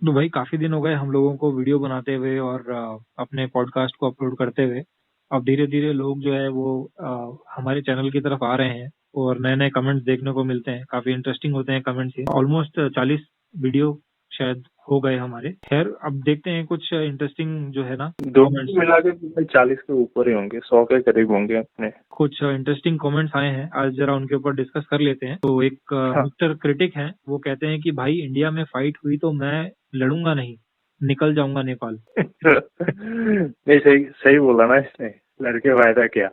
तो भाई काफी दिन हो गए हम लोगों को वीडियो बनाते हुए और अपने पॉडकास्ट को अपलोड करते हुए। अब धीरे धीरे लोग जो है वो हमारे चैनल की तरफ आ रहे हैं और नए नए कमेंट्स देखने को मिलते हैं। काफी इंटरेस्टिंग होते हैं कमेंट्स। ये ऑलमोस्ट 40 वीडियो शायद हो गए हमारे। खैर अब देखते हैं कुछ इंटरेस्टिंग जो है ना दोनों कमेंट्स, मिला के 40 के ऊपर ही होंगे, 100 के करीब होंगे अपने। कुछ इंटरेस्टिंग कमेंट्स आए हैं। आज जरा उनके ऊपर डिस्कस कर लेते हैं। तो एक हाँ। मिस्टर क्रिटिक हैं, वो कहते हैं कि भाई इंडिया में फाइट हुई तो मैं लड़ूंगा नहीं, निकल जाऊंगा नेपाल। नहीं, सही सही बोला ना इसने। लड़के फायदा क्या,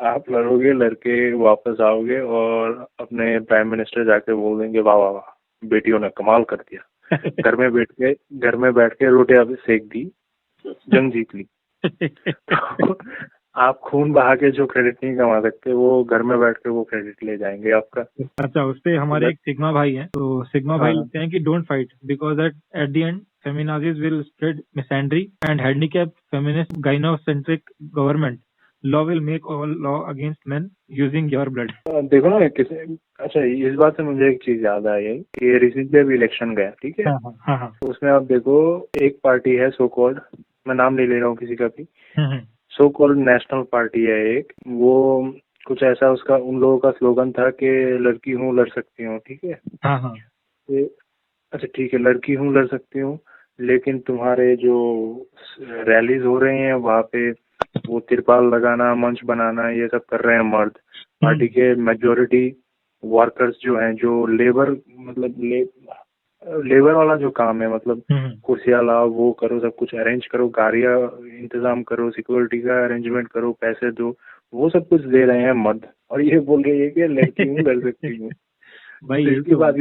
आप लड़ोगे, लड़के वापस आओगे और अपने प्राइम मिनिस्टर जाके बोल देंगे वाह वाह वाह, बेटियों ने कमाल कर दिया। घर में बैठ के रोटियां भी सेक दी, जंग जीत ली। तो आप खून बहा के जो क्रेडिट नहीं कमा सकते, वो घर में बैठ के वो क्रेडिट ले जाएंगे आपका। अच्छा, उस पे हमारे एक सिग्मा भाई हैं, तो सिग्मा भाई लिखते हैं कि don't fight because at the end feminazis will spread misandry and handicap feminist gynocentric government law will make all law against men using your blood. देखो ना अच्छा, इस बात से मुझे एक चीज याद आई है कि रिसेंटली अभी इलेक्शन गया, ठीक है। हाँ। तो उसमें आप देखो, एक पार्टी है सो कॉल्ड, मैं नाम नहीं ले रहा हूँ किसी का भी, सो कॉल्ड नेशनल पार्टी है एक। वो कुछ ऐसा, उसका उन लोगों का स्लोगन था कि लड़की हूँ लड़ सकती हूँ, ठीक है। हाँ। अच्छा ठीक है, लड़की हूँ लड़ सकती हूँ, लेकिन तुम्हारे जो रैलीज हो रहे हैं वहाँ पे वो तिरपाल लगाना, मंच बनाना, ये सब कर रहे हैं मर्द। पार्टी के मेजोरिटी वर्कर्स जो हैं, जो लेबर, मतलब लेबर वाला जो काम है, मतलब कुर्सियाँ लाओ, वो करो, सब कुछ अरेंज करो, गाड़ियाँ इंतजाम करो, सिक्योरिटी का अरेंजमेंट करो, पैसे दो, वो सब कुछ दे रहे हैं मर्द। और ये बोल रही है कि लड़की हूँ लड़ सकती हूँ। भाई तो इसके बाद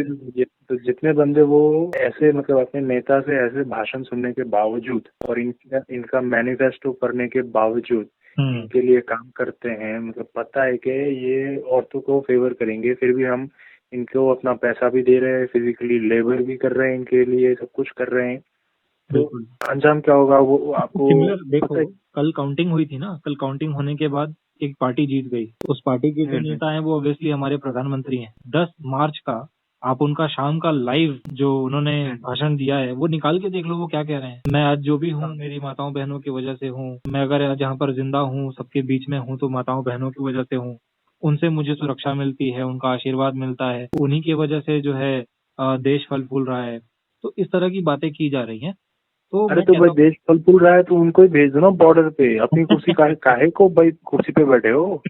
तो जितने बंदे वो ऐसे, मतलब अपने नेता से ऐसे भाषण सुनने के बावजूद और इनका मैनिफेस्टो करने के बावजूद इनके लिए काम करते हैं, मतलब पता है कि ये औरतों को फेवर करेंगे, फिर भी हम इनको अपना पैसा भी दे रहे हैं, फिजिकली लेबर भी कर रहे हैं, इनके लिए सब कुछ कर रहे हैं। तो अंजाम क्या होगा वो आपको देखो, कल काउंटिंग हुई थी ना, कल काउंटिंग होने के बाद एक पार्टी जीत गई। उस पार्टी के जो नेता हैं वो ऑब्वियसली हमारे प्रधानमंत्री हैं। 10 मार्च का आप उनका शाम का लाइव जो उन्होंने भाषण दिया है वो निकाल के देख लो, वो क्या कह रहे हैं। मैं आज जो भी हूँ मेरी माताओं बहनों की वजह से हूँ। मैं अगर आज यहाँ पर जिंदा हूँ, सबके बीच में हूँ, तो माताओं बहनों की वजह से हूँ। उनसे मुझे सुरक्षा मिलती है, उनका आशीर्वाद मिलता है, उन्हीं की वजह से जो है देश फल फूल रहा है। तो इस तरह की बातें की जा रही हैं। तो अरे तो भाई देश फल फूल रहा है तो उनको ही भेज दो ना बॉर्डर पे। अपनी कुर्सी काहे को भाई कुर्सी पे बैठे हो,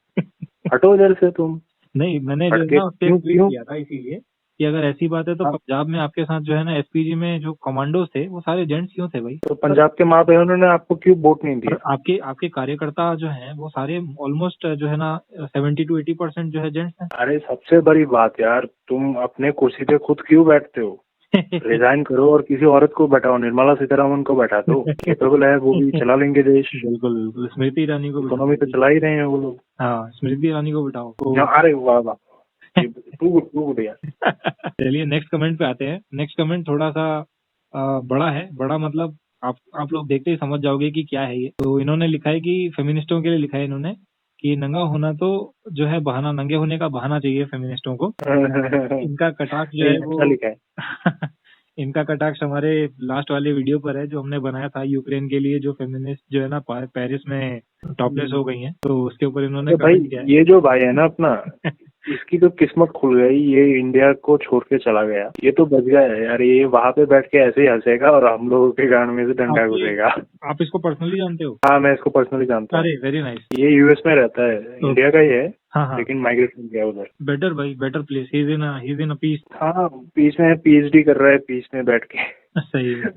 हटो इधर से तुम। नहीं, मैंने जो है ना ट्वीट किया था इसीलिए कि अगर ऐसी बात है तो पंजाब में आपके साथ जो है ना एसपीजी में जो कमांडोज थे वो सारे जेंट्स क्यों थे भाई? तो पंजाब के माँ बहनों ने आपको क्यों वोट नहीं दिया? आपके कार्यकर्ता जो हैं वो सारे ऑलमोस्ट जो है ना 70 to 80% जो है जेंट्स हैं। अरे सबसे बड़ी बात यार, तुम अपने कुर्सी पे खुद क्यों बैठते हो? रिजाइन करो और किसी औरत को बैठाओ, निर्मला सीतारमन को बैठा दो, केपेबल है, वो भी चला लेंगे देश। बिल्कुल बिल्कुल, स्मृति ईरानी को, इकोनॉमी तो चला ही रहे हैं वो लोग। हाँ, स्मृति ईरानी को बिठाओ। अरे वाह वाह, टू यार। चलिए नेक्स्ट कमेंट पे आते हैं। नेक्स्ट कमेंट थोड़ा सा बड़ा है। बड़ा मतलब आप लोग देखते ही समझ जाओगे कि क्या है ये। तो इन्होंने लिखा है कि फेमिनिस्टों के लिए लिखा है इन्होंने कि नंगा होना तो जो है बहाना, नंगे होने का बहाना चाहिए फेमिनिस्टों को। इनका कटाक्ष जो है वो लिखा है। इनका कटाक्ष हमारे लास्ट वाले वीडियो पर है जो हमने बनाया था यूक्रेन के लिए, जो फेमिनिस्ट जो है ना पेरिस में टॉपलेस हो गई हैं। तो उसके ऊपर इन्होंने भाई ये जो भाई है ना अपना, इसकी तो किस्मत खुल गई, ये इंडिया को छोड़ के चला गया। ये तो बच गया है यार, ये वहाँ पे बैठ के ऐसे ही हंसेगा और हम लोगों के गान में से डंडा घुसेगा। आप इसको पर्सनली जानते हो? हाँ, मैं इसको पर्सनली जानता हूँ। अरे वेरी नाइस। ये यूएस में रहता है, इंडिया का ही है। हाँ। लेकिन माइग्रेशन किया उधर। बेटर भाई, better place. He is in a peace. हाँ, पीस में पीएचडी कर रहा है, पीस में बैठ के। सही है।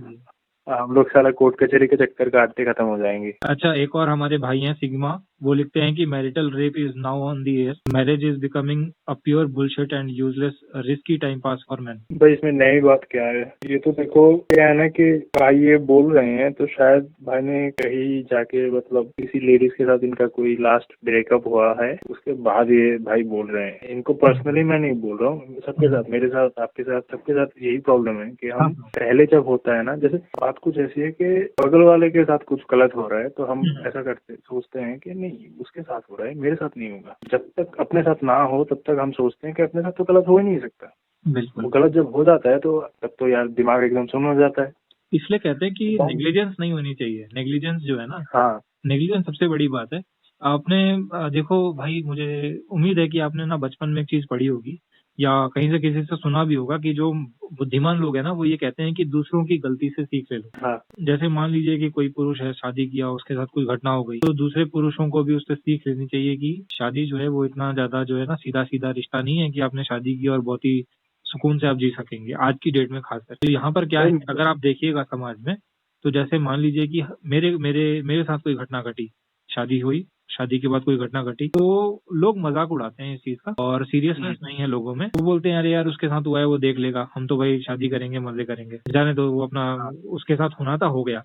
हम लोग साला कोर्ट कचहरी के चक्कर काटते खत्म हो जाएंगे। अच्छा, एक और हमारे भाई हैं सिग्मा, वो लिखते हैं कि marital rape is now on the air, marriage is becoming a pure bullshit and useless risky time pass for man. भाई इसमें नई बात क्या है? ये तो देखो क्या है ना कि भाई ये बोल रहे हैं तो शायद भाई ने कहीं जाके, मतलब किसी लेडीज के साथ इनका कोई लास्ट ब्रेकअप हुआ है, उसके बाद ये भाई बोल रहे हैं। इनको पर्सनली मैं नहीं बोल रहा हूँ, सबके साथ, मेरे साथ, आपके साथ, सबके साथ यही प्रॉब्लम है कि हम पहले जब होता है ना, जैसे बात कुछ ऐसी है कि बगल वाले के साथ कुछ गलत हो रहा है तो हम ऐसा सोचते हैं कि नहीं उसके साथ हो रहा है, मेरे साथ नहीं होगा। जब तक अपने साथ ना हो तब तक हम सोचते हैं कि अपने साथ तो गलत हो ही नहीं सकता। बिल्कुल। गलत जब हो जाता है तो तब तो यार दिमाग एकदम सुन्न हो जाता है। इसलिए कहते हैं कि नेग्लिजेंस नहीं होनी चाहिए। नेग्लिजेंस जो है ना, हाँ नेग्लिजेंस सबसे बड़ी बात है। आपने देखो भाई, मुझे उम्मीद है कि आपने ना बचपन में एक चीज पढ़ी होगी या कहीं से किसी से सुना भी होगा कि जो बुद्धिमान लोग हैं ना, वो ये कहते हैं कि दूसरों की गलती से सीख ले लो। हाँ जैसे मान लीजिए कि कोई पुरुष है, शादी किया, उसके साथ कोई घटना हो गई, तो दूसरे पुरुषों को भी उससे सीख लेनी चाहिए कि शादी जो है वो इतना ज्यादा जो है ना सीधा सीधा रिश्ता नहीं है कि आपने शादी की और बहुत ही सुकून से आप जी सकेंगे आज की डेट में खासकर। तो यहाँ पर क्या है, अगर आप देखिएगा समाज में, तो जैसे मान लीजिए कि मेरे मेरे मेरे साथ कोई घटना घटी, शादी हुई, शादी के बाद कोई घटना घटी, तो लोग मजाक उड़ाते हैं इस चीज का और सीरियसनेस नहीं है लोगों में। वो बोलते हैं अरे यार उसके साथ हुआ है, वो देख लेगा, हम तो भाई शादी करेंगे, मजे करेंगे, जाने दो, वो अपना उसके साथ होना था, हो गया।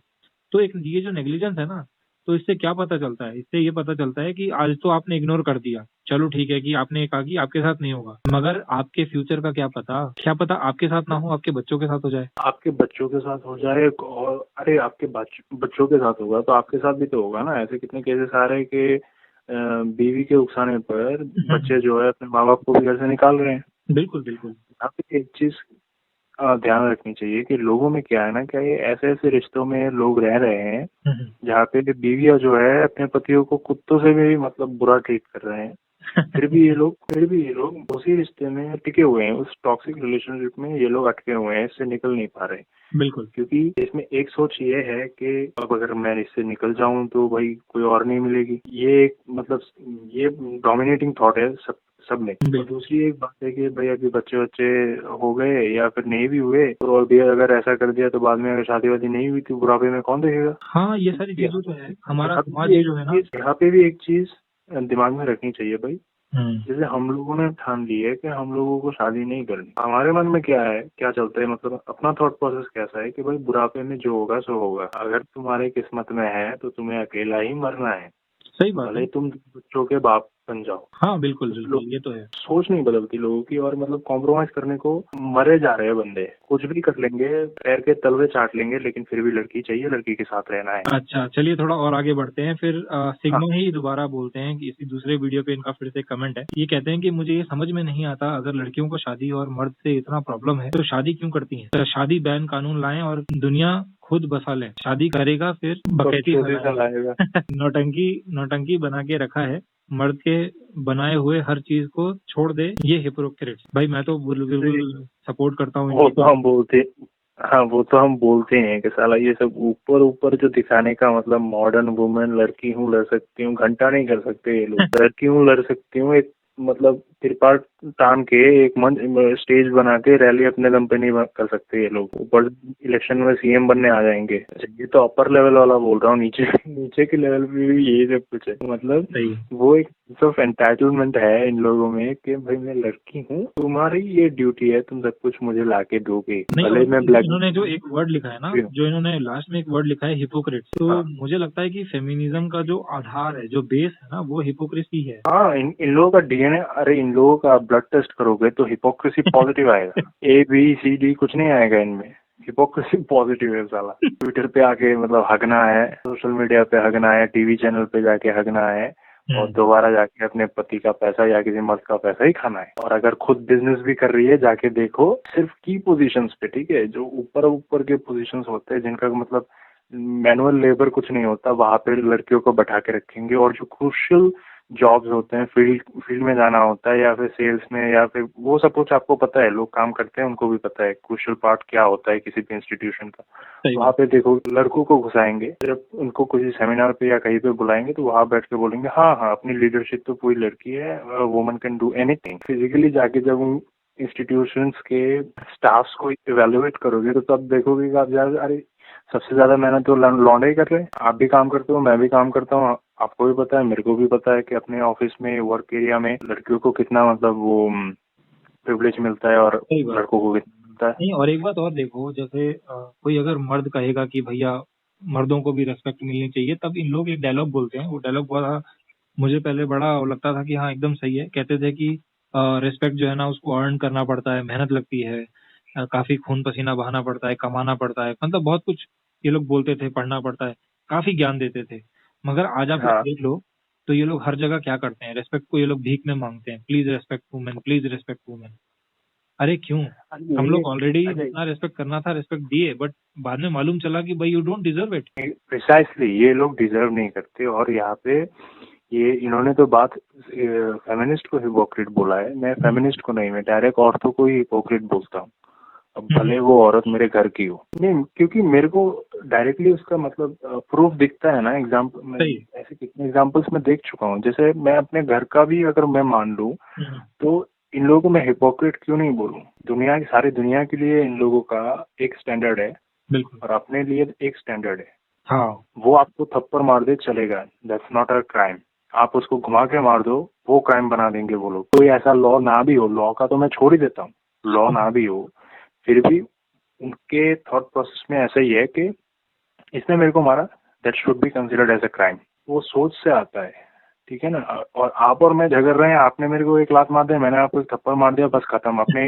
तो एक ये जो नेग्लिजेंस है ना, तो इससे क्या पता चलता है, इससे ये पता चलता है कि आज तो आपने इग्नोर कर दिया, चलो ठीक है कि आपने कहा कि आपके साथ नहीं होगा, मगर आपके फ्यूचर का क्या पता आपके साथ ना हो, आपके बच्चों के साथ हो जाए। आपके बच्चों के साथ हो जाए, और अरे आपके बच्चों के साथ होगा तो आपके साथ भी तो होगा ना। ऐसे कितने केसेस आ रहे हैं कि बीवी के उकसाने पर बच्चे जो है अपने माँ बाप को भी घर से निकाल रहे हैं। बिल्कुल बिल्कुल। यहाँ पे एक चीज ध्यान रखनी चाहिए कि लोगों में क्या है ना, क्या ये ऐसे ऐसे रिश्तों में लोग रह रहे हैं जहाँ पे बीवियां जो है अपने पतियों को कुत्तों से भी मतलब बुरा ट्रीट कर रहे हैं। फिर भी ये लोग उसी रिश्ते में टिके हुए हैं, उस टॉक्सिक रिलेशनशिप में ये लोग अटके हुए हैं, इससे निकल नहीं पा रहे। बिल्कुल। क्योंकि इसमें एक सोच ये है कि अब अगर मैं इससे निकल जाऊं तो भाई कोई और नहीं मिलेगी, ये एक मतलब ये डोमिनेटिंग थॉट है सब में। और दूसरी एक बात है कि भाई अभी बच्चे हो गए या फिर नहीं भी हुए, तो अभी अगर ऐसा कर दिया तो बाद में अगर शादी वादी नहीं हुई तो बुढ़ापे में कौन देखेगा। हाँ, ये सारी चीजें तो है, हमारा समाज जो है ना। यहाँ पे भी एक चीज दिमाग में रखनी चाहिए भाई, जैसे हम लोगों ने ठान ली है कि हम लोगों को शादी नहीं करनी, हमारे मन में क्या चलता है, मतलब अपना थॉट प्रोसेस कैसा है कि भाई बुढ़ापे में जो होगा सो होगा। अगर तुम्हारे किस्मत में है तो तुम्हें अकेला ही मरना है। सही बात है। तुम बच्चों के बाप बन जाओ। हाँ बिल्कुल बिल्कुल, ये तो है। सोच नहीं बदलती लोगों की, और मतलब कॉम्प्रोमाइज करने को मरे जा रहे हैं बंदे। कुछ भी कर लेंगे, पैर के तलवे चाट लेंगे, लेकिन फिर भी लड़की चाहिए, लड़की के साथ रहना है। अच्छा चलिए थोड़ा और आगे बढ़ते हैं फिर। सिग्मा ही दोबारा बोलते हैं कि इसी दूसरे वीडियो पे इनका फिर से कमेंट है। ये कहते हैं कि मुझे ये समझ में नहीं आता, अगर लड़कियों को शादी और मर्द से इतना प्रॉब्लम है तो शादी क्यों करती हैं? तो शादी बैन कानून लाएं और दुनिया खुद बसा लें। शादी करेगा फिर बकैती लाएगा। नौटंकी बना के रखा है, मर्द के बनाए हुए हर चीज को छोड़ दे, ये हिपोक्रेट्स। भाई मैं तो बिल्कुल सपोर्ट करता हूँ। वो तो हम बोलते हैं कि साला ये सब ऊपर जो दिखाने का मतलब, मॉडर्न वुमेन, लड़की हूँ लड़ सकती हूँ, घंटा नहीं कर सकते ये लोग। लड़की हूँ लड़ सकती हूँ, एक मतलब तिरपाल टान के एक मंच स्टेज बना के रैली अपने दम पे नहीं कर सकते ये लोग। ऊपर इलेक्शन में सीएम बनने आ जाएंगे। ये तो अपर लेवल वाला बोल रहा हूँ, नीचे के लेवल पे भी यही सब कुछ है। मतलब वो एक ऑफ एंटाइटलमेंट है इन लोगों में कि भाई मैं लड़की हूँ, तुम्हारी ये ड्यूटी है, तुम सब कुछ मुझे लाके दोगे। भले मैं ब्लैक। इन्होंने जो एक वर्ड लिखा है ना, जो इन्होंने लास्ट में एक वर्ड लिखा है हिपोक्रेट, तो मुझे लगता है कि फेमिनिज्म का जो आधार है, जो बेस है ना, वो हिपोक्रेसी है। हाँ, इन लोगों का डीएनए, अरे इन लोगों का ब्लड टेस्ट करोगे तो हिपोक्रेसी पॉजिटिव आएगा। ABCD कुछ नहीं आएगा इनमें, हिपोक्रेसी पॉजिटिव है साला। ट्विटर पे आके मतलब हगना है, सोशल मीडिया पे हगना है, टीवी चैनल पे जाके हगना है, और दोबारा जाके अपने पति का पैसा या किसी मर्द का पैसा ही खाना है। और अगर खुद बिजनेस भी कर रही है, जाके देखो सिर्फ की पोजीशंस पे, ठीक है, जो ऊपर के पोजीशंस होते हैं जिनका मतलब मैनुअल लेबर कुछ नहीं होता, वहां पे लड़कियों को बैठा के रखेंगे। और जो क्रूशियल जॉब्स होते हैं, फील्ड में जाना होता है, या फिर सेल्स में, या फिर वो सब कुछ आपको पता है, लोग काम करते हैं, उनको भी पता है क्रूशियल पार्ट क्या होता है किसी भी इंस्टीट्यूशन का। वहाँ पे देखो लड़कों को घुसाएंगे, जब उनको किसी सेमिनार पे या कहीं पे बुलाएंगे तो वहाँ बैठ के बोलेंगे हाँ अपनी लीडरशिप तो पूरी लड़की है, woman can do anything. Physically जाके जब उन इंस्टीट्यूशंस के स्टाफ्स को इवेल्युएट करोगे तो तब देखोगे कि आप अरे सबसे ज्यादा मेहनत तो लौंडे ही कर रहे हैं। आप भी काम करते हो, मैं भी काम करता हूँ, आपको भी पता है, मेरे को भी पता है कि अपने ऑफिस में, वर्क एरिया में लड़कियों को कितना मतलब वो प्रिविलेज मिलता है और लड़कों को कितना मिलता है। नहीं, और एक बात और देखो, जैसे कोई अगर मर्द कहेगा कि भैया मर्दों को भी रेस्पेक्ट मिलनी चाहिए, तब इन लोग एक डायलॉग बोलते हैं। वो डायलॉग बड़ा मुझे पहले बड़ा लगता था कि हाँ एकदम सही है। कहते थे कि रेस्पेक्ट जो है ना उसको अर्न करना पड़ता है, मेहनत लगती है, काफी खून पसीना बहाना पड़ता है, कमाना पड़ता है, मतलब बहुत कुछ ये लोग बोलते थे, पढ़ना पड़ता है, काफी ज्ञान देते थे। मगर आज आप देख लो तो ये लोग हर जगह क्या करते हैं, रेस्पेक्ट को ये लोग भीख में मांगते हैं, please respect women, please respect women. अरे क्यों? हम लोग ऑलरेडी जितना रेस्पेक्ट करना था रेस्पेक्ट दिए, बट बाद में मालूम चला कि भाई you don't deserve it. Precisely, ये लोग डिजर्व नहीं करते। और यहाँ पे ये इन्होंने तो बात फेमिनिस्ट को हिपोक्रेट बोला है, मैं फेमिनिस्ट को नहीं, मैं डायरेक्ट औरतों को ही हिपोक्रेट बोलता हूँ। अब भले वो औरत मेरे घर की हो, नहीं, क्योंकि मेरे को डायरेक्टली उसका मतलब प्रूफ दिखता है ना। एग्जाम्पल, ऐसे कितने एग्जाम्पल्स मैं देख चुका हूँ। जैसे मैं अपने घर का भी अगर मैं मान लूँ तो इन लोगों को मैं हिपोक्रेट क्यों नहीं बोलूँ? दुनिया की, सारी दुनिया के लिए इन लोगों का एक स्टैंडर्ड है, बिल्कुल, और अपने लिए एक स्टैंडर्ड है। हाँ, वो आपको थप्पड़ मार दे चलेगा, दैट्स नॉट अ क्राइम। आप उसको घुमा के मार दो, वो क्राइम बना देंगे वो लोग। कोई ऐसा लॉ ना भी हो, लॉ का तो मैं छोड़ ही देता हूँ, लॉ ना भी हो, फिर भी उनके थॉट प्रोसेस में ऐसा ही है कि इसने मेरे को मारा, that should be considered as a crime. वो सोच से आता है, ठीक है ना। और आप और मैं झगड़ रहे हैं, आपने मेरे को एक लात मार दिया, मैंने आपको एक थप्पड़ मार दिया, बस खत्म। अपने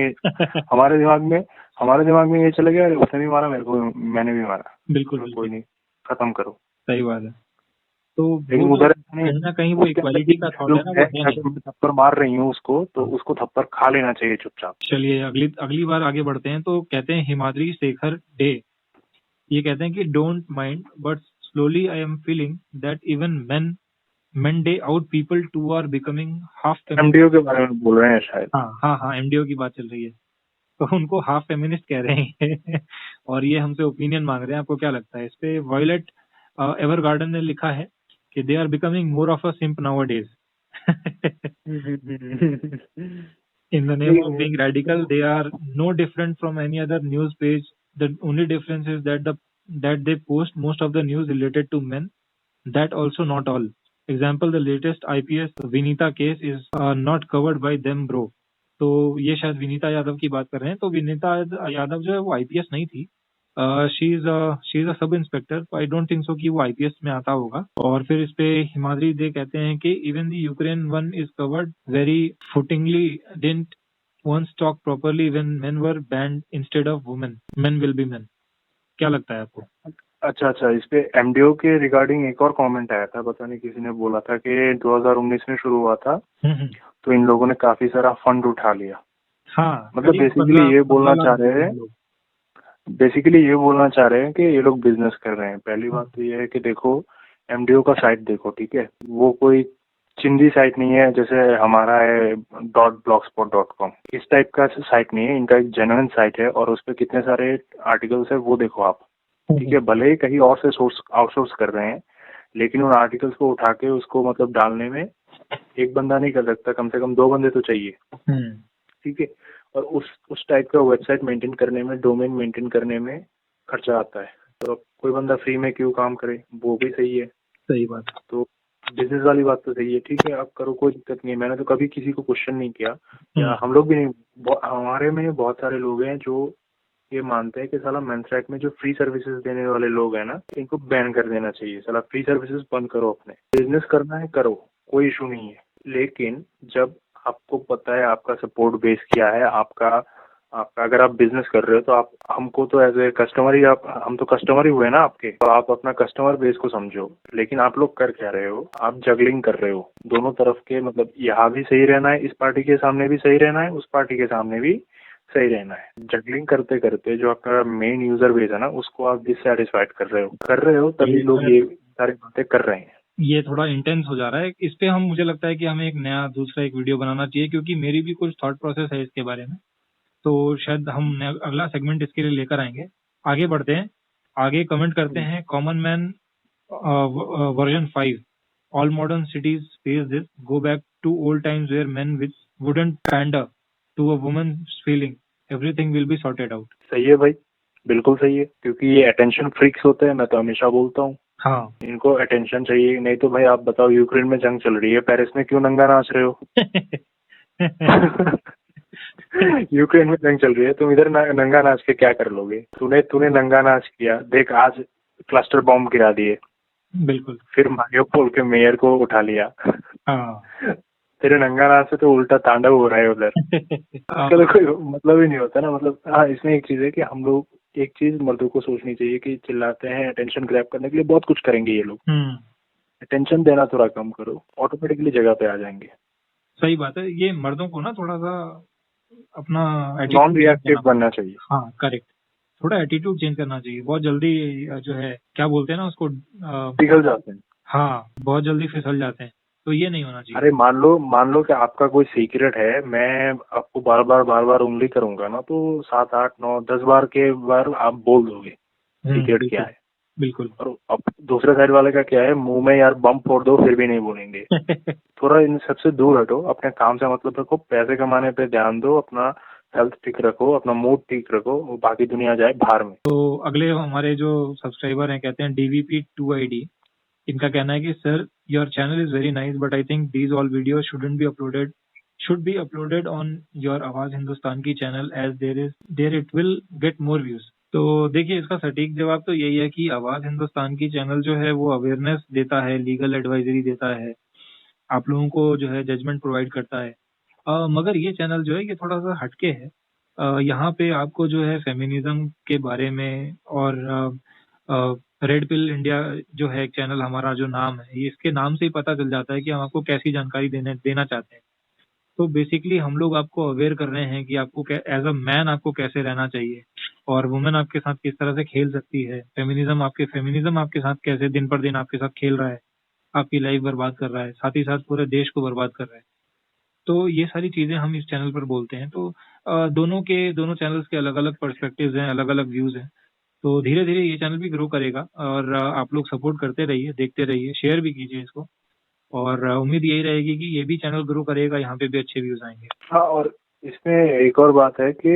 हमारे दिमाग में ये चले गया, उसने भी मारा मेरे को, मैंने भी मारा, बिल्कुल, कोई नहीं, खत्म करो। सही बात है। तो लेकिन उधर कहीं ना कहीं वो इक्वालिटी का थॉट है ना, वो है नहीं। थप्पड़ मार रही हूँ उसको, तो उसको थप्पड़ खा लेना चाहिए चुपचाप। चलिए अगली बार आगे बढ़ते हैं। तो कहते हैं हिमाद्री शेखर डे, ये कहते हैं कि don't mind but slowly I am feeling that even men day out people too are becoming half feminist। MDO के बारे में बोल रहे हैं शायद। हाँ, एमडीओ की बात चल रही है, तो उनको हाफ फेमिनिस्ट कह रहे हैं और ये हमसे ओपिनियन मांग रहे हैं। आपको क्या लगता है इस पे? वॉयलेट एवरगार्डन ने लिखा है कि they are becoming more of a simp nowadays in the name of being radical they are no different from any other news page. The only difference is that they post most of the news related to men, that also not all. Example, the latest IPS Vinita case is not covered by them bro। तो ये शायद विनीता यादव की बात कर रहे हैं। तो विनीता यादव जो है वो आईपीएस नहीं थी, she is a sub inspector. I don't think so कि वो आईपीएस में आता होगा। और फिर इस पे हिमाद्री दे कहते हैं कि even the Ukraine one is covered very fittingly, didn't once talk properly when men were banned instead of women, men will be men। क्या लगता है आपको? अच्छा, इस पे एमडीओ के रिगार्डिंग एक और कमेंट आया था, पता नहीं किसी ने बोला था कि 2019 में शुरू हुआ था, तो इन लोगों ने काफी सारा फंड उठा लिया। हाँ, मतलब बेसिकली ये बोलना चाह रहे हैं कि ये लोग बिजनेस कर रहे हैं। पहली बात तो ये है कि देखो, एमडीओ का साइट देखो, ठीक है, वो कोई चिंदी साइट नहीं है जैसे हमारा है .blogspot.com, इस टाइप का साइट नहीं है। इनका एक जेन्युइन साइट है, और उस पर कितने सारे आर्टिकल्स है वो देखो आप, ठीक है। भले ही कहीं और से आउटसोर्स कर रहे हैं, लेकिन उन आर्टिकल्स को उठा के उसको मतलब डालने में एक बंदा नहीं कर सकता, कम से कम 2 बंदे तो चाहिए, ठीक है। और उस टाइप का वेबसाइट मेंटेन करने में, डोमेन मेंटेन करने में खर्चा आता है, तो कोई बंदा फ्री में क्यों काम करे, वो भी सही है। सही बात। तो बिजनेस वाली बात तो सही है, ठीक है, आप करो, कोई दिक्कत नहीं है। मैंने तो कभी किसी को क्वेश्चन नहीं किया, या हम लोग भी नहीं। हमारे में बहुत सारे लोग हैं जो ये मानते हैं कि साला मेंस राइट में जो फ्री सर्विसेज देने वाले लोग हैं ना, इनको बैन कर देना चाहिए। साला फ्री सर्विसेज बंद करो, अपने बिजनेस करना है करो, कोई इशू नहीं है। लेकिन जब आपको पता है आपका सपोर्ट बेस क्या है, आपका अगर आप बिजनेस कर रहे हो तो आप हमको तो एज ए कस्टमर ही, हम तो कस्टमर ही हुए ना आपके, तो आप अपना कस्टमर बेस को समझो। लेकिन आप लोग कर क्या रहे हो? आप जगलिंग कर रहे हो दोनों तरफ के, मतलब यहाँ भी सही रहना है, इस पार्टी के सामने भी सही रहना है, उस पार्टी के सामने भी सही रहना है। जगलिंग करते करते जो आपका मेन यूजर बेस है ना, उसको आप डिससैटिस्फाइड कर रहे हो, तभी लोग ये सारी बातें कर रहे हैं। ये थोड़ा इंटेंस हो जा रहा है। इस पे हम, मुझे लगता है कि हमें एक नया दूसरा एक वीडियो बनाना चाहिए, क्योंकि मेरी भी कुछ थॉट प्रोसेस है इसके बारे में। तो शायद हम अगला सेगमेंट इसके लिए लेकर आएंगे। आगे बढ़ते हैं। आगे कमेंट करते हैं common man version 5, all modern cities face this, go back to old times where men with wouldn't pander to a woman's feeling, everything will be sorted out. सही है भाई, बिल्कुल सही है, क्योंकि ये अटेंशन फ्रीक्स होते हैं, मैं तो हमेशा बोलता हूँ। हाँ, इनको अटेंशन चाहिए। नहीं तो भाई आप बताओ, यूक्रेन में जंग चल रही है, पेरिस में क्यों नंगा नाच रहे हो? यूक्रेन में जंग चल रही है, तुम इधर नंगा नाच के क्या कर लोगे? तूने नंगा नाच किया, देख आज क्लस्टर बॉम्ब गिरा दिए, बिल्कुल। फिर मारियोपोल के मेयर को उठा लिया। हाँ, तेरे नंगा नाच से तो उल्टा तांडव हो रहा है उधर। इसका तो कोई मतलब ही नहीं होता ना। मतलब हाँ, इसमें एक चीज है कि हम लोग, एक चीज मर्दों को सोचनी चाहिए कि चिल्लाते हैं अटेंशन ग्रैब करने के लिए, बहुत कुछ करेंगे ये लोग, अटेंशन देना थोड़ा कम करो, ऑटोमेटिकली जगह पे आ जाएंगे। सही बात है। ये मर्दों को ना थोड़ा सा अपना नॉन रिएक्टिव बनना चाहिए। हाँ, करेक्ट, थोड़ा एटीट्यूड चेंज करना चाहिए। बहुत जल्दी जो है क्या बोलते हैं ना उसको, पिघल जाते हैं। हाँ, बहुत जल्दी फिसल जाते हैं, तो ये नहीं होना चाहिए। अरे मान लो कि आपका कोई सीक्रेट है, मैं आपको बार बार उंगली करूंगा ना, तो 7 8 9 10 बार के बार आप बोल दोगे सीक्रेट क्या है। बिल्कुल। और अब दूसरे साइड वाले का क्या है, मुंह में यार बम फोड़ दो फिर भी नहीं बोलेंगे। थोड़ा इन सबसे दूर हटो, अपने काम से मतलब रखो, पैसे कमाने पे ध्यान दो, अपना हेल्थ ठीक रखो, अपना मूड ठीक रखो, बाकी दुनिया जाए बाहर में। तो अगले हमारे जो सब्सक्राइबर हैं कहते हैं DVP2ID, इनका कहना है कि sir your channel is very nice but I think these all video should be uploaded on your Awaaz Hindustan की channel as there it will get more views. तो देखिए, इसका सटीक जवाब तो यही है कि आवाज हिंदुस्तान की चैनल जो है वो अवेयरनेस देता है, लीगल एडवाइजरी देता है, आप लोगों को जो है जजमेंट प्रोवाइड करता है। मगर ये चैनल जो है ये थोड़ा सा हटके है। यहाँ पे आपको जो है फेमिनिज्म के बारे में और रेड पिल इंडिया जो है एक चैनल हमारा जो नाम है, इसके नाम से ही पता चल जाता है कि हम आपको कैसी जानकारी देना चाहते हैं। तो बेसिकली हम लोग आपको अवेयर कर रहे हैं कि आपको एज अ मैन आपको कैसे रहना चाहिए, और वुमेन आपके साथ किस तरह से खेल सकती है, फेमिनिज्म आपके साथ कैसे दिन पर दिन आपके साथ खेल रहा है, आपकी लाइफ बर्बाद कर रहा है, साथ ही साथ पूरे देश को बर्बाद कर रहा है। तो ये सारी चीजें हम इस चैनल पर बोलते हैं। तो दोनों चैनल्स के अलग अलग पर्सपेक्टिव्स हैं, अलग अलग व्यूज हैं। तो धीरे धीरे ये चैनल भी ग्रो करेगा, और आप लोग सपोर्ट करते रहिए, देखते रहिए, शेयर भी कीजिए इसको, और उम्मीद यही रहेगी कि ये भी चैनल ग्रो करेगा, यहाँ पे भी अच्छे व्यूज आएंगे। हाँ, और इसमें एक और बात है कि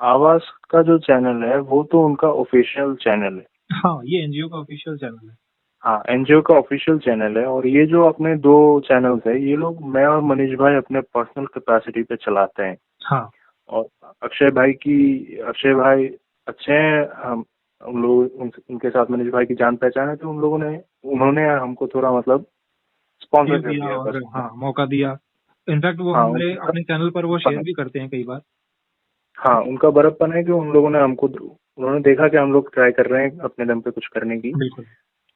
आवाज का जो चैनल है वो तो उनका ऑफिशियल चैनल है। हाँ, ये एनजीओ का ऑफिशियल चैनल है। हाँ, एनजीओ का ऑफिशियल चैनल है। और ये जो अपने 2 चैनल्स है, ये लोग मैं और मनीष भाई अपने पर्सनल कैपेसिटी पे चलाते हैं। हाँ, और अक्षय भाई अच्छे हैं, हम लोग उनके साथ मनीष भाई की जान पहचान है, तो उन्होंने हमको थोड़ा मतलब स्पॉन्सर कर दिया और बस। हाँ, मौका दिया। इनफैक्ट वो हाँ, हमारे अपने चैनल पर वो शेयर भी करते हैं कई बार। हाँ, उनका बड़प्पन है कि उन्होंने देखा कि हम लोग ट्राई कर रहे हैं अपने दम पे कुछ करने की, बिल्कुल।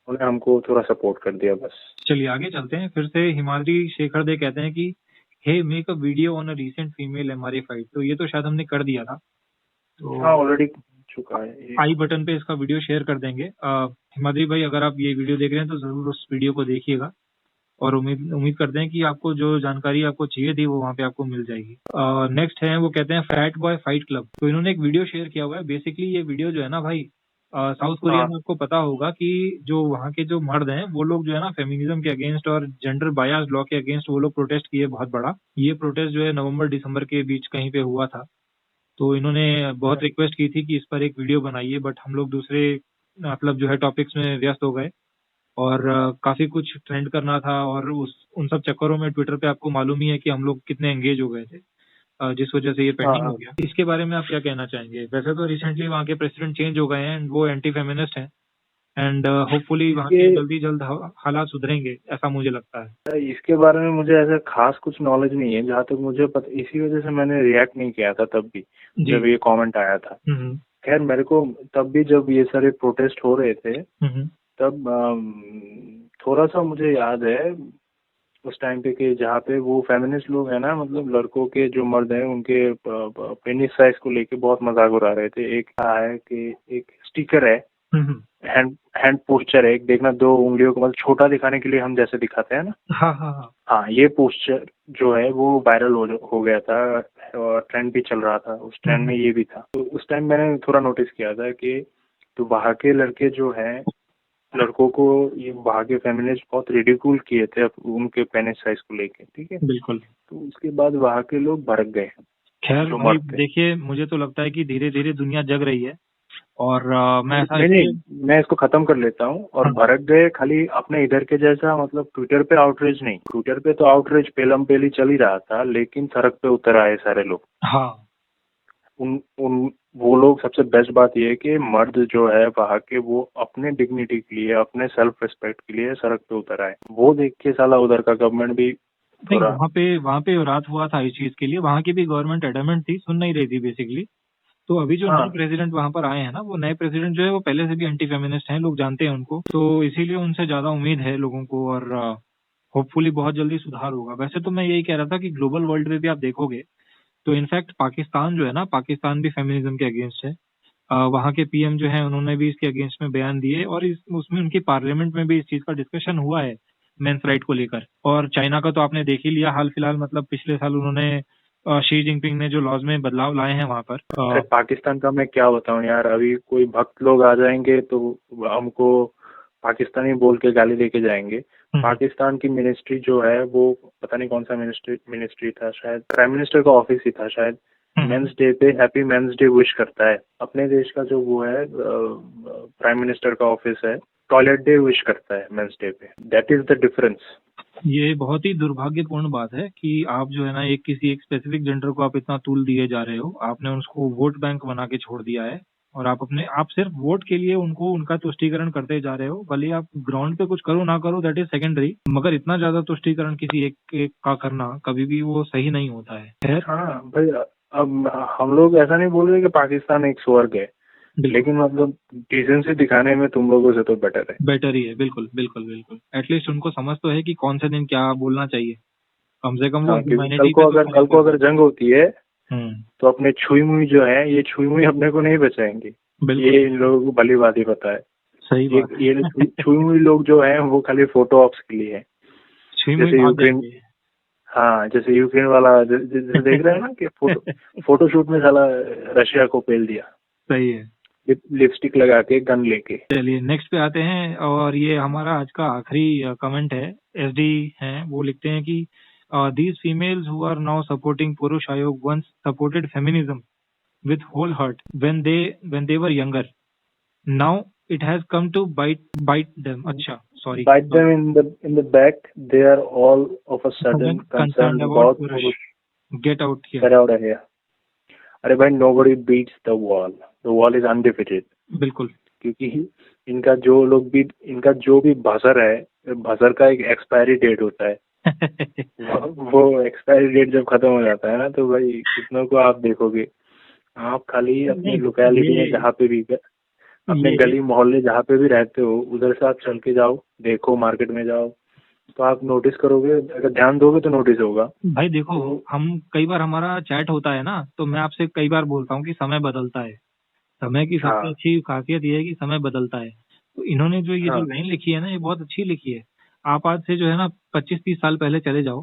उन्होंने हमको थोड़ा सपोर्ट कर दिया बस। चलिए आगे चलते हैं। फिर से हिमाद्री शेखर दे कहते हैं कि he make a video on a recent female MRA fight. तो ये तो शायद हमने कर दिया था, तो हाँ, ऑलरेडी चुका है। आई बटन पे इसका वीडियो शेयर कर देंगे। हिमाद्री भाई, अगर आप ये वीडियो देख रहे हैं तो जरूर उस वीडियो को देखिएगा, और उम्मीद करते हैं कि आपको जो जानकारी आपको चाहिए थी वो वहाँ पे आपको मिल जाएगी। नेक्स्ट है, वो कहते हैं फैट बॉय फाइट क्लब। तो इन्होंने एक वीडियो शेयर किया हुआ है। बेसिकली ये वीडियो जो है ना भाई, साउथ कोरिया में आपको पता होगा कि जो वहाँ के जो मर्द हैं वो लोग जो है ना फेमिनिज्म के अगेंस्ट और जेंडर बायस लॉ के अगेंस्ट वो लोग प्रोटेस्ट किए बहुत बड़ा। ये प्रोटेस्ट जो है नवंबर दिसंबर के बीच कहीं पे हुआ था। तो इन्होंने बहुत रिक्वेस्ट की थी कि इस पर एक वीडियो बनाइए, बट हम लोग दूसरे मतलब जो है टॉपिक्स में व्यस्त हो गए, और काफी कुछ ट्रेंड करना था, और उन सब चक्करों में ट्विटर पे आपको मालूम ही है कि हम लोग कितने एंगेज हो गए थे, जिस वजह से ये पेंडिंग हो गया। इसके बारे में आप क्या कहना चाहेंगे? वैसे तो रिसेंटली वहाँ के प्रेसिडेंट चेंज हो गए हैं एंड वो एंटी फेमिनिस्ट हैं, एंड होपफुली वहाँ के जल्दी जल्द हालात सुधरेंगे, ऐसा मुझे लगता है। इसके बारे में मुझे ऐसा खास कुछ नॉलेज नहीं है, जहाँ तक मुझे पता, इसी वजह से मैंने रिएक्ट नहीं किया था तब भी जब ये कमेंट आया था। खैर, मेरे को तब भी जब ये सारे प्रोटेस्ट हो रहे थे तब थोड़ा सा मुझे याद है उस टाइम पे कि जहाँ पे वो फेमिनिस्ट लोग हैं ना, मतलब लड़कों के जो मर्द हैं उनके पेनिस साइज को लेके बहुत मजाक उड़ा रहे थे। एक है कि एक स्टिकर है, हैंड पोस्चर है, एक देखना 2 उंगलियों को मतलब छोटा दिखाने के लिए हम जैसे दिखाते हैं ना। हाँ, ये पोस्चर जो है वो वायरल हो गया था, और ट्रेंड भी चल रहा था। उस ट्रेंड में ये भी था। तो उस टाइम मैंने थोड़ा नोटिस किया था कि तो वहाँ के लड़के जो हैं, लड़कों को ये वहाँ के फेमिनिस्ट बहुत रिडिक्यूल किए थे उनके पेनिस साइज को लेके, ठीक है। बिल्कुल। तो उसके बाद वहाँ के लोग भड़क गए। खैर भाई, देखिए मुझे तो लगता है कि धीरे धीरे दुनिया जग रही है, और मैं इसको खत्म कर लेता हूँ। और भड़क गए खाली अपने इधर के जैसा, मतलब ट्विटर पे आउटरीच नहीं। ट्विटर पे तो आउटरीच पेलम पेली चल ही रहा था, लेकिन सड़क पे उतर आए सारे लोग। हाँ, वो लोग, सबसे बेस्ट बात ये है कि मर्द जो है वहाँ के, वो अपने डिग्निटी के लिए, अपने सेल्फ रिस्पेक्ट के लिए सड़क पे उतर आए। वो देख के साला उधर का गवर्नमेंट भी नहीं, वहाँ पे रात हुआ था इस चीज के लिए। वहाँ की भी गवर्नमेंट एडमेंट थी, सुन नहीं रही थी बेसिकली। तो अभी जो नए प्रेसिडेंट वहाँ पर आए हैं ना, वो नए प्रेसिडेंट जो है वो पहले से भी एंटी फेमिनिस्ट हैं, लोग जानते हैं उनको, तो इसीलिए उनसे ज्यादा उम्मीद है लोगों को, और होपफुली बहुत जल्दी सुधार होगा। वैसे तो मैं यही कह रहा था कि ग्लोबल वर्ल्ड में भी आप देखोगे तो इनफैक्ट पाकिस्तान जो है ना, पाकिस्तान भी फेमिनिज्म के अगेंस्ट है। वहाँ के पीएम जो है उन्होंने भी इसके अगेंस्ट में बयान दिए और उसमें उनकी पार्लियामेंट में भी इस चीज का डिस्कशन हुआ है मेंस राइट को लेकर। और चाइना का तो आपने देख ही लिया हाल फिलहाल, मतलब पिछले साल उन्होंने शी जिनपिंग ने जो लॉज में बदलाव लाए हैं वहाँ पर। अरे पाकिस्तान का मैं क्या बताऊं यार, अभी कोई भक्त लोग आ जाएंगे तो हमको पाकिस्तानी बोल के गाली देके जाएंगे। पाकिस्तान की मिनिस्ट्री जो है वो पता नहीं कौन सा मिनिस्ट्री था, शायद प्राइम मिनिस्टर का ऑफिस ही था शायद, मेंस डे पे हैप्पी मेंस डे विश करता है। अपने देश का जो वो है प्राइम मिनिस्टर का ऑफिस है, टॉयलेट डे विश करता है मेंस डे पे। That is the difference. ये बहुत ही दुर्भाग्यपूर्ण बात है कि आप जो है ना किसी एक स्पेसिफिक जेंडर को आप इतना तूल दिए जा रहे हो, आपने उसको वोट बैंक बना के छोड़ दिया है और आप सिर्फ वोट के लिए उनका तुष्टीकरण करते जा रहे हो। भले आप ग्राउंड पे कुछ करो ना करो, दैट इज सेकेंडरी, मगर इतना ज्यादा तुष्टीकरण किसी एक का करना कभी भी वो सही नहीं होता है। हाँ भाई, अब हम लोग ऐसा नहीं बोल रहे कि पाकिस्तान एक स्वर्ग है, लेकिन मतलब डिसेंसी दिखाने में तुम लोगों से तो बेटर ही है। बिल्कुल बिल्कुल बिल्कुल, एटलीस्ट उनको समझ तो है कि कौन से दिन क्या बोलना चाहिए, कम से कम वो ह्यूमैनिटी पे। कल को अगर जंग होती है तो अपने छुई मुई जो है, ये छुई मुई अपने को नहीं बचाएंगे। ये इन लोगों को भली बात ही पता है। सही बात। ये छुई मुई लोग जो है वो खाली फोटो ऑप्स के लिए है। जैसे यूक्रेन, हाँ जैसे यूक्रेन वाला जैसे देख रहे हैं ना कि फोटोशूट में साला रशिया को पेल दिया। सही है, लिपस्टिक लगा के गन लेके। चलिए नेक्स्ट पे आते हैं, और ये हमारा आज का आखिरी कमेंट है। एसडी हैं, वो लिखते हैं कि these females who are now supporting Purush Ayog once supported feminism with whole heart when they were younger. Now it has come to bite them. अच्छा, sorry. Bite them in the back. They are all of a sudden concerned about Purush. Get out here. Get out of here. अरे भाई, nobody beats the wall. The wall is undefeated. बिल्कुल, क्योंकि इनका जो भी भसर है, भसर का एक एक्सपायरी डेट होता है। वो एक्सपायरी डेट जब खत्म हो जाता है ना, तो भाई कितनों को आप देखोगे। आप खाली अपनी लोकेलिटी में जहाँ पे भी, अपने गली मोहल्ले जहाँ पे भी रहते हो, उधर से आप चल के जाओ, देखो, मार्केट में जाओ, तो आप नोटिस करोगे। अगर ध्यान दोगे तो नोटिस होगा। भाई देखो, हम कई बार हमारा चैट होता है ना, तो मैं आपसे कई बार बोलता हूँ कि समय बदलता है। समय की सबसे अच्छी खासियत ये है कि समय बदलता है। तो इन्होंने जो जो लाइन लिखी है ना, ये बहुत अच्छी लिखी है। आप आज से जो है ना 25-30 साल पहले चले जाओ,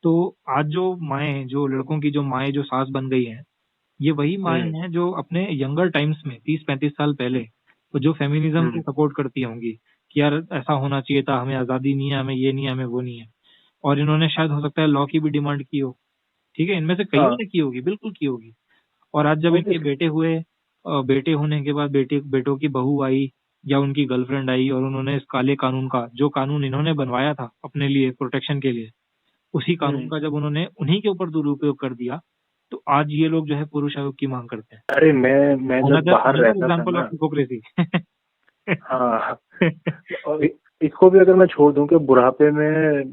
तो आज जो माएँ, जो लड़कों की जो माएँ जो सास बन गई हैं, ये वही माएँ हैं जो अपने यंगर टाइम्स में 30-35 साल पहले तो जो फेमिनिज्म को सपोर्ट करती होंगी कि यार ऐसा होना चाहिए था, हमें आजादी नहीं है, हमें ये नहीं है, हमें वो नहीं है। और इन्होंने शायद हो सकता है लॉ की भी डिमांड की हो, ठीक है, इनमें से कईयों ने की होगी, बिल्कुल की होगी। और आज जब इनके बेटे हुए, बेटे होने के बाद बेटों की बहू आई या उनकी गर्लफ्रेंड आई और उन्होंने इस काले कानून का, जो कानून इन्होंने बनवाया था अपने लिए प्रोटेक्शन के लिए, उसी कानून का जब उन्होंने उन्हीं के ऊपर दुरुपयोग कर दिया, तो आज ये लोग जो है पुरुष आयोग की मांग करते हैं। अरे मैं जब बाहर रहता था ना, हिपोक्रेसी। हाँ, इसको भी अगर मैं छोड़ दूं कि बुढ़ापे में,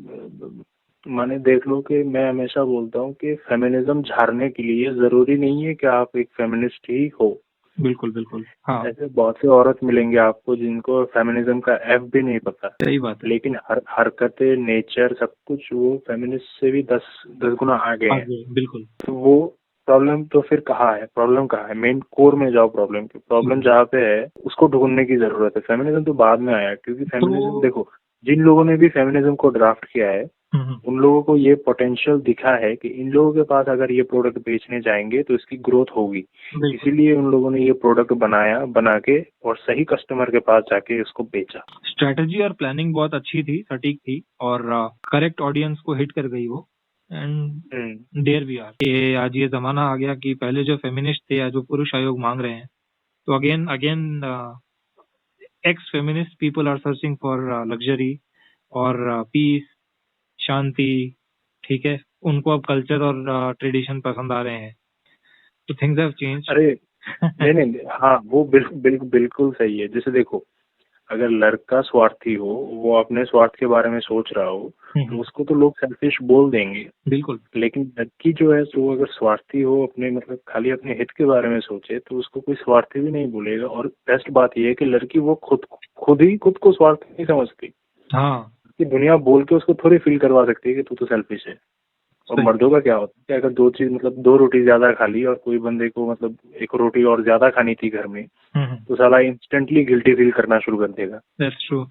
माने देख लो कि मैं हमेशा बोलता हूँ कि फेमिनिज्म झाड़ने के लिए जरूरी नहीं है कि आप एक फेमिनिस्ट ही हो। बिल्कुल बिल्कुल, हाँ, ऐसे बहुत से औरत मिलेंगे आपको जिनको फेमिनिज्म का एफ भी नहीं पता। सही बात है। लेकिन हरकतें, नेचर, सब कुछ वो फेमिनिस्ट से भी 10 गुना आगे है। बिल्कुल। तो वो प्रॉब्लम तो फिर कहाँ है? प्रॉब्लम कहाँ है? मेन कोर में जाओ। प्रॉब्लम जहाँ पे है उसको ढूंढने की जरूरत है। फेमिनिज्म तो बाद में आया, क्योंकि फेमिनिज्म देखो, जिन लोगों ने भी फेमिनिज्म को ड्राफ्ट किया है उन लोगों को ये पोटेंशियल दिखा है कि इन लोगों के पास अगर ये प्रोडक्ट बेचने जाएंगे तो इसकी ग्रोथ होगी। इसीलिए उन लोगों ने ये प्रोडक्ट बना के और सही कस्टमर के पास जाके इसको बेचा। स्ट्रेटजी और प्लानिंग बहुत अच्छी थी, सटीक थी, और करेक्ट ऑडियंस को हिट कर गई वो। And there we are. आज ये जमाना आ गया कि पहले जो फेमिनिस्ट थे या जो पुरुष आयोग मांग रहे हैं, तो again ex feminist people are searching for luxury और पीस, शांति, ठीक है, उनको अब कल्चर और ट्रेडिशन पसंद आ रहे हैं। तो थिंग्स हैव चेंज्ड। अरे नहीं, हाँ, वो बिल्कुल सही है। जैसे देखो, अगर लड़का स्वार्थी हो, वो अपने स्वार्थ के बारे में सोच रहा हो, तो उसको तो लोग सेल्फिश बोल देंगे, बिल्कुल। लेकिन लड़की जो है, तो अगर स्वार्थी हो, अपने मतलब खाली अपने हित के बारे में सोचे, तो उसको कोई स्वार्थी भी नहीं बोलेगा। और बेस्ट बात यह है कि लड़की वो खुद को स्वार्थी नहीं समझती। हाँ, कि दुनिया बोल के उसको थोड़ी फील करवा सकती है कि तू तो सेल्फिश है। और मर्दों का क्या होता है कि अगर दो चीज मतलब 2 रोटी ज्यादा खा ली और कोई बंदे को मतलब 1 रोटी और ज्यादा खानी थी घर में, तो साला इंस्टेंटली गिल्टी फील करना शुरू कर देगा। That's true.